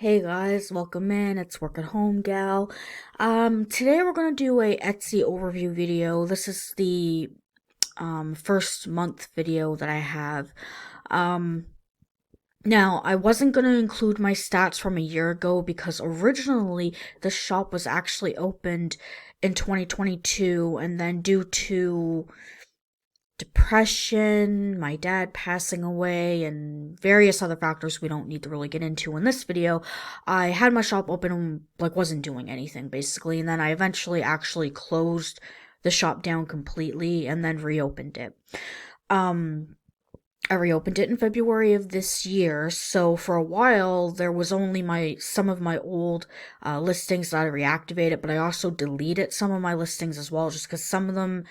Hey guys, welcome in. It's Work at Home Gal. Today we're gonna do a Etsy overview video. This is the first month video that I have. Um, Now I wasn't gonna include my stats from a year ago because originally the shop was actually opened in 2022, and then due to depression, my dad passing away, and various other factors we don't need to really get into in this video, I had my shop open and wasn't doing anything basically, and then I eventually actually closed the shop down completely and then reopened it. Um I reopened it in February of this year, so for a while there was only my some of my old listings that I reactivated, but I also deleted some of my listings as well, just because some of them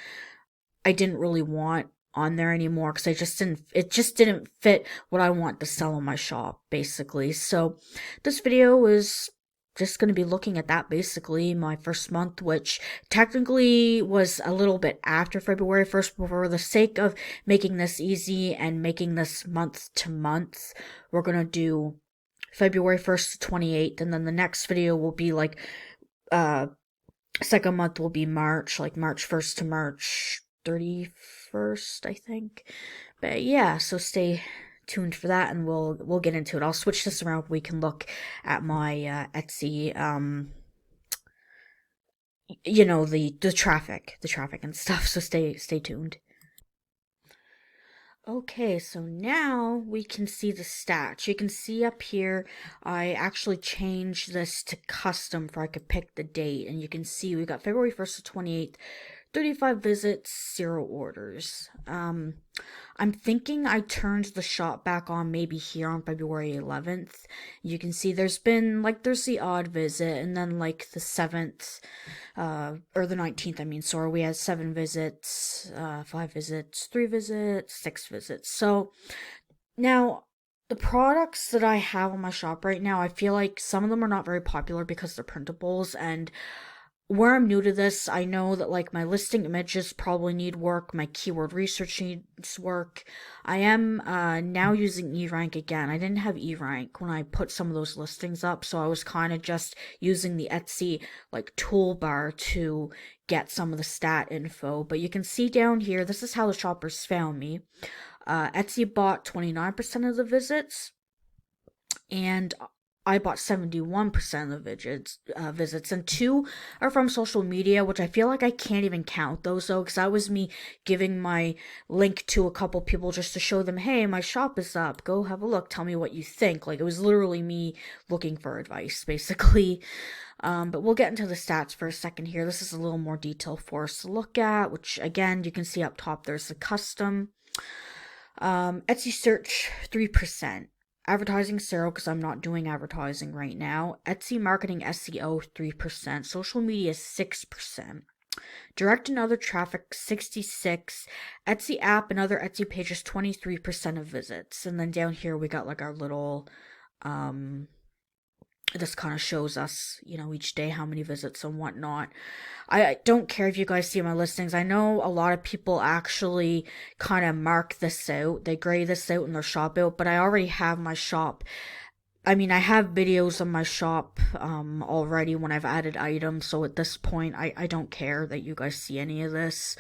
I didn't really want on there anymore because it just didn't fit what I want to sell in my shop basically. So this video is just going to be looking at that basically my first month, which technically was a little bit after February 1st, but for the sake of making this easy and making this month to month, we're going to do February 1st to 28th, and then the next video will be uh second month will be March, like March 1st to March 31st, I think. But yeah, so stay tuned for that, and we'll get into it. I'll switch this around. We can look at my Etsy, the traffic and stuff. So stay tuned. Okay, so now we can see the stats. You can see up here, I actually changed this to custom for I could pick the date. And you can see we got February 1st to 28th, 35 visits, 0 orders. I'm thinking I turned the shop back on maybe here on February 11th. You can see there's the odd visit, and then the 7th, or the 19th, I mean, sorry, we had 7 visits, 5 visits, 3 visits, 6 visits. So now, the products that I have on my shop right now, I feel like some of them are not very popular because they're printables, and where I'm new to this, I know that my listing images probably need work, my keyword research needs work. I am now using eRank again. I didn't have eRank when I put some of those listings up, so I was kind of just using the Etsy toolbar to get some of the stat info. But you can see down here, this is how the shoppers found me. Etsy bought 29% of the visits, and I bought 71% of the visits, and 2 are from social media, which I feel like I can't even count those though, because that was me giving my link to a couple people just to show them, hey, my shop is up, go have a look, tell me what you think. It was literally me looking for advice, basically. But we'll get into the stats for a second here. This is a little more detail for us to look at, which again, you can see up top, there's the custom. Etsy search, 3%. Advertising 0 because I'm not doing advertising right now. Etsy marketing SEO 3%. Social media 6%. Direct and other traffic 66. Etsy app and other Etsy pages 23% of visits. And then down here we got our little this kind of shows us, each day how many visits and whatnot. I don't care if you guys see my listings. I know a lot of people actually kind of mark this out. They gray this out in their shop out, but I already have my shop. I mean, I have videos on my shop already when I've added items, so at this point, I don't care that you guys see any of this.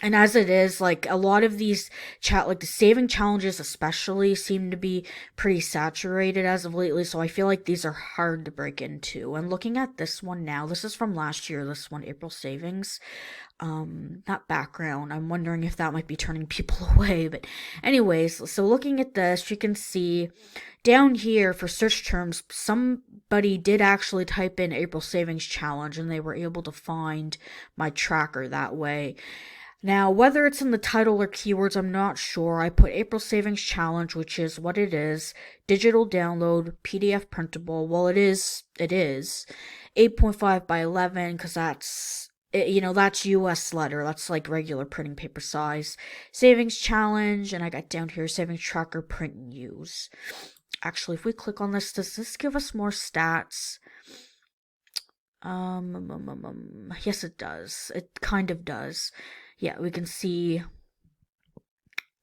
And as it is, a lot of these the saving challenges especially seem to be pretty saturated as of lately, so I feel like these are hard to break into. And looking at this one now, this is from last year, this one, April savings. That background, I'm wondering if that might be turning people away, but anyways, so looking at this, you can see down here for search terms, somebody did actually type in April savings challenge, and they were able to find my tracker that way. Now, whether it's in the title or keywords, I'm not sure. I put April Savings Challenge, which is what it is. Digital download, PDF printable. Well, it is. 8.5 by 11, because that's US letter. That's regular printing paper size. Savings Challenge, and I got down here, Savings Tracker, print and use. Actually, if we click on this, does this give us more stats? Yes, it does. It kind of does. Yeah, we can see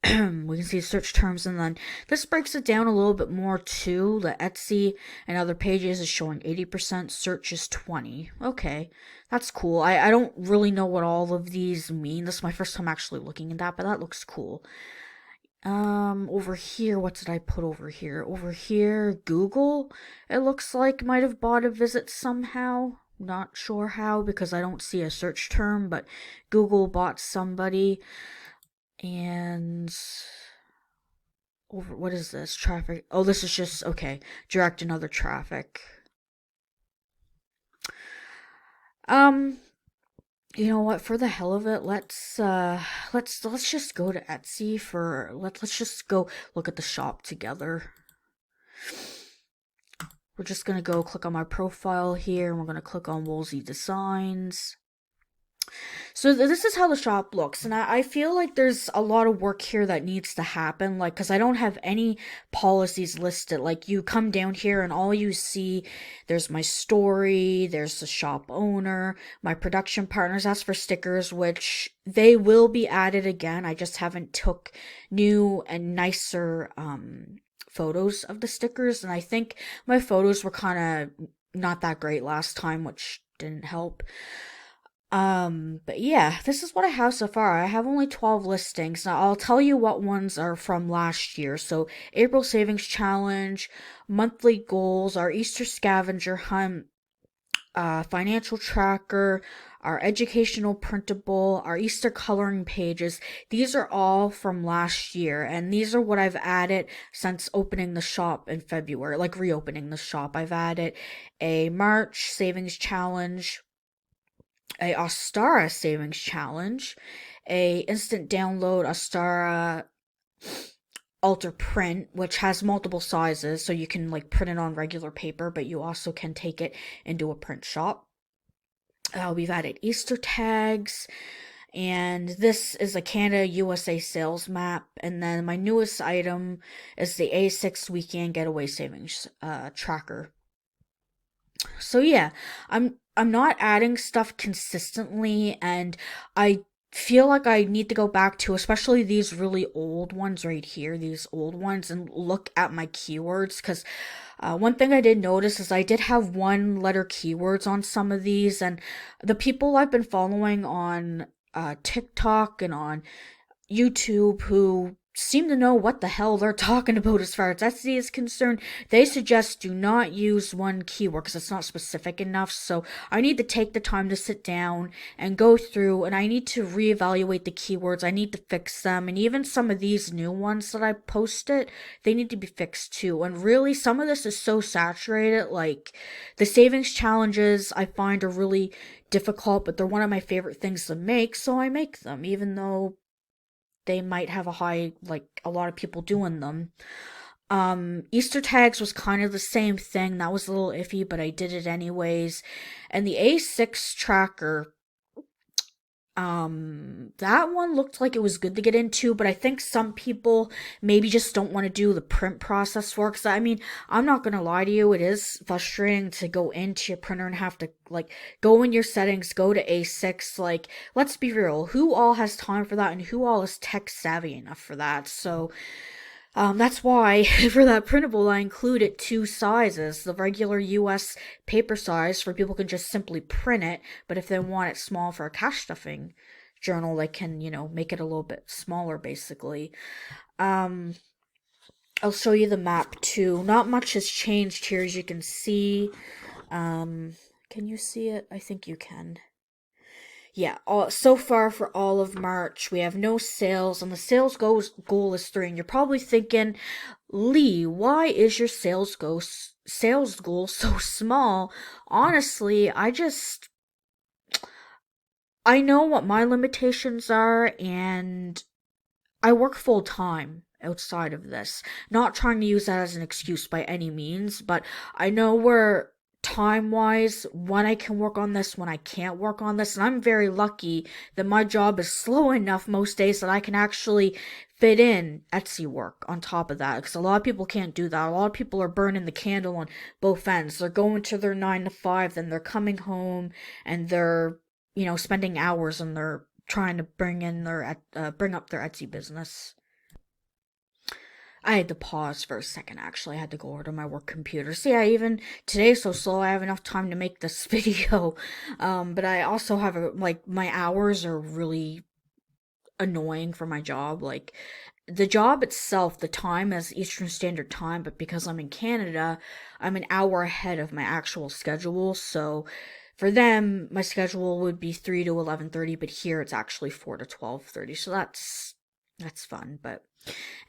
We can see search terms, and then this breaks it down a little bit more too. The Etsy and other pages is showing 80%, search is 20. Okay, that's cool. I don't really know what all of these mean. This is my first time actually looking at that, but that looks cool. Over here, what did I put over here? Over here, Google, it looks like might have bought a visit somehow. Not sure how because I don't see a search term, but Google bought somebody. And over, what is this? Traffic. Oh, this is just, okay, direct another traffic. Um, you know what? For the hell of it, let's just go to Etsy for let's just go look at the shop together. We're just gonna go click on my profile here, and we're gonna click on Woolsey Designs. So this is how the shop looks, and I feel like there's a lot of work here that needs to happen, like, because I don't have any policies listed. Like, you come down here and all you see, there's my story, there's the shop owner, my production partners ask for stickers, which they will be added again. I just haven't took new and nicer photos of the stickers, and I think my photos were kind of not that great last time, which didn't help. But yeah, this is what I have so far. I have only 12 listings. Now, I'll tell you what ones are from last year. So, April Savings Challenge, monthly goals, our Easter scavenger hunt, financial tracker, our educational printable, our Easter coloring pages. These are all from last year, and these are what I've added since opening the shop in February, like reopening the shop. I've added a March Savings Challenge, a Ostara Savings Challenge, a instant download Ostara Alter Print, which has multiple sizes, so you can like print it on regular paper, but you also can take it into a print shop. We've added Easter tags, and this is a Canada USA sales map. And then my newest item is the A6 Weekend Getaway Savings tracker. So yeah, I'm not adding stuff consistently, and I feel like I need to go back to especially these really old ones right here, these old ones, and look at my keywords. Because one thing I did notice is I did have one letter keywords on some of these, and the people I've been following on TikTok and on YouTube who seem to know what the hell they're talking about as far as Etsy is concerned. They suggest do not use one keyword because it's not specific enough. So I need to take the time to sit down and go through, and I need to reevaluate the keywords. I need to fix them. And even some of these new ones that I posted, they need to be fixed too. And really, some of this is so saturated. Like the savings challenges I find are really difficult, but they're one of my favorite things to make. So I make them, even though they might have a high, like a lot of people doing them. Easter tags was kind of the same thing. That was a little iffy, but I did it anyways. And the A6 tracker, that one looked like it was good to get into, but I think some people maybe just don't want to do the print process for it. Cause I mean, I'm not gonna lie to you, it is frustrating to go into your printer and have to like go in your settings, go to A6. Like, let's be real, who all has time for that, and who all is tech savvy enough for that? So that's why for that printable I included two sizes. The regular US paper size for people can just simply print it, but if they want it small for a cash stuffing journal, they can, make it a little bit smaller basically. Um I'll show you the map too. Not much has changed here as you can see. Can you see it? I think you can. Yeah, so far for all of March, we have no sales, and the goal is 3. And you're probably thinking, Lee, why is your sales goal so small? Honestly, I know what my limitations are, and I work full time outside of this. Not trying to use that as an excuse by any means, but I know where time wise when I can work on this, when I can't work on this, and I'm very lucky that my job is slow enough most days that I can actually fit in Etsy work on top of that, because a lot of people can't do that. A lot of people are burning the candle on both ends. They're going to their 9 to 5, then they're coming home and they're spending hours, and they're trying to bring up their Etsy business. I had to pause for a second, actually. I had to go over to my work computer. See, I even, today's so slow, I have enough time to make this video. But I also have, like, my hours are really annoying for my job. Like, the job itself, the time is Eastern Standard Time, but because I'm in Canada, I'm an hour ahead of my actual schedule. So for them, my schedule would be 3 to 11:30, but here it's actually 4 to 12:30. So that's fun, but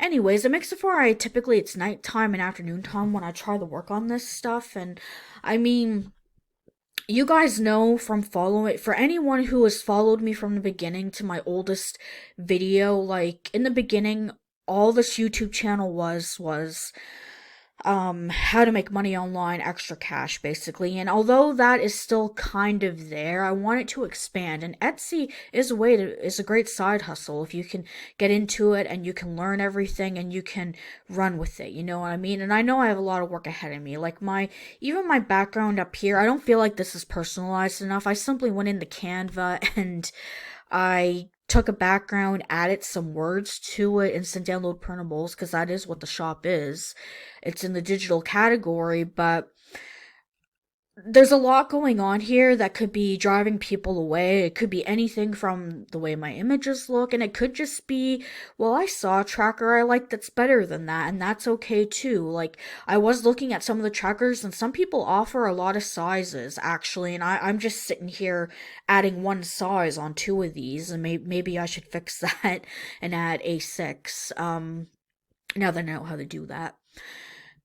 anyways, it makes it for I typically it's nighttime and afternoon time when I try to work on this stuff. And I mean, you guys know from following, for anyone who has followed me from the beginning to my oldest video, like in the beginning, all this YouTube channel was how to make money online, extra cash, basically. And although that is still kind of there, I want it to expand. And Etsy is a great side hustle if you can get into it and you can learn everything and you can run with it. You know what I mean? And I know I have a lot of work ahead of me. Like even my background up here, I don't feel like this is personalized enough. I simply went into Canva and I took a background, added some words to it, instant download printables, because that is what the shop is. It's in the digital category, but there's a lot going on here that could be driving people away. It could be anything from the way my images look, and it could just be, well, I saw a tracker I like that's better than that, and that's okay too. Like, I was looking at some of the trackers, and some people offer a lot of sizes, actually, and I'm just sitting here adding one size on two of these, and maybe I should fix that and add A6, now that I know how to do that.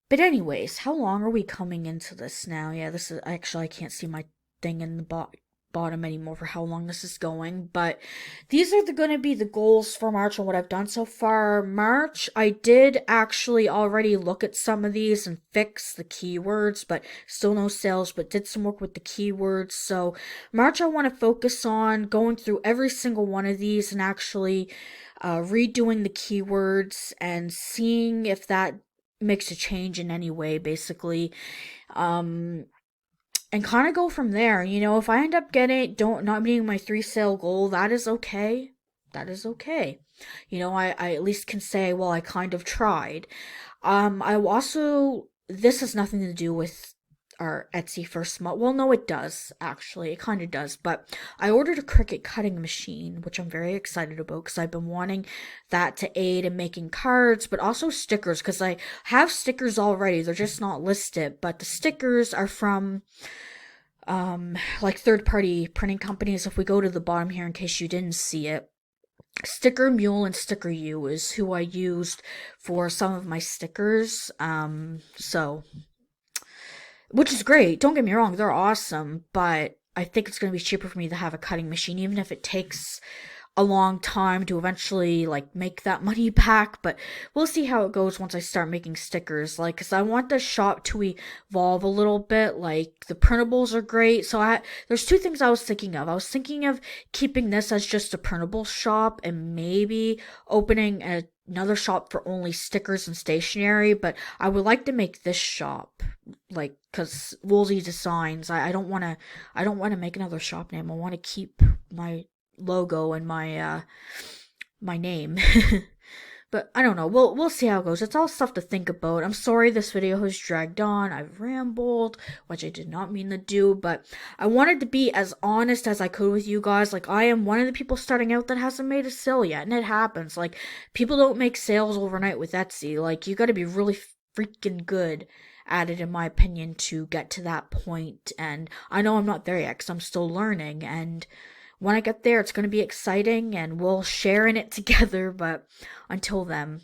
But anyways, how long are we coming into this now? Yeah, this is actually I can't see my thing in the bottom anymore for how long this is going, but these are going to be the goals for March and what I've done so far. March, I did actually already look at some of these and fix the keywords, but still no sales, but did some work with the keywords. So March, I want to focus on going through every single one of these and actually redoing the keywords and seeing if that makes a change in any way, basically. Um, and kind of go from there. You know, if I end up getting don't not meeting my 3 sale goal, that is okay. That is okay. You know, I at least can say, well, I kind of tried. I also this has nothing to do with our Etsy first month. Well, no, it does actually. It kind of does. But I ordered a Cricut cutting machine, which I'm very excited about because I've been wanting that to aid in making cards, but also stickers because I have stickers already. They're just not listed, but the stickers are from like third-party printing companies. If we go to the bottom here, in case you didn't see it, Sticker Mule and Sticker U is who I used for some of my stickers. So which is great. Don't get me wrong, they're awesome, but I think it's going to be cheaper for me to have a cutting machine, even if it takes a long time to eventually like make that money back. But we'll see how it goes once I start making stickers, like, because I want the shop to evolve a little bit. Like, the printables are great, so there's two things I was thinking of. I was thinking of keeping this as just a printable shop and maybe opening another shop for only stickers and stationery, but I would like to make this shop, like, because Woolsey Designs, I don't want to make another shop name. I want to keep my logo and my name. But I don't know. We'll see how it goes. It's all stuff to think about. I'm sorry this video has dragged on. I've rambled, which I did not mean to do, but I wanted to be as honest as I could with you guys. Like, I am one of the people starting out that hasn't made a sale yet, and it happens. Like, people don't make sales overnight with Etsy. Like, you got to be really freaking good at it, in my opinion, to get to that point. And I know I'm not there yet because I'm still learning, and when I get there, it's going to be exciting and we'll share in it together. But until then,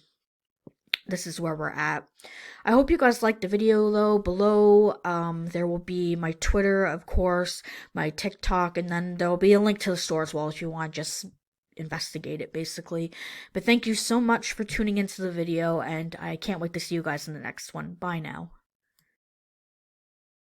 this is where we're at. I hope you guys liked the video though. Below, there will be my Twitter, of course, my TikTok, and then there will be a link to the store as well if you want to just investigate it, basically. But thank you so much for tuning into the video, and I can't wait to see you guys in the next one. Bye now.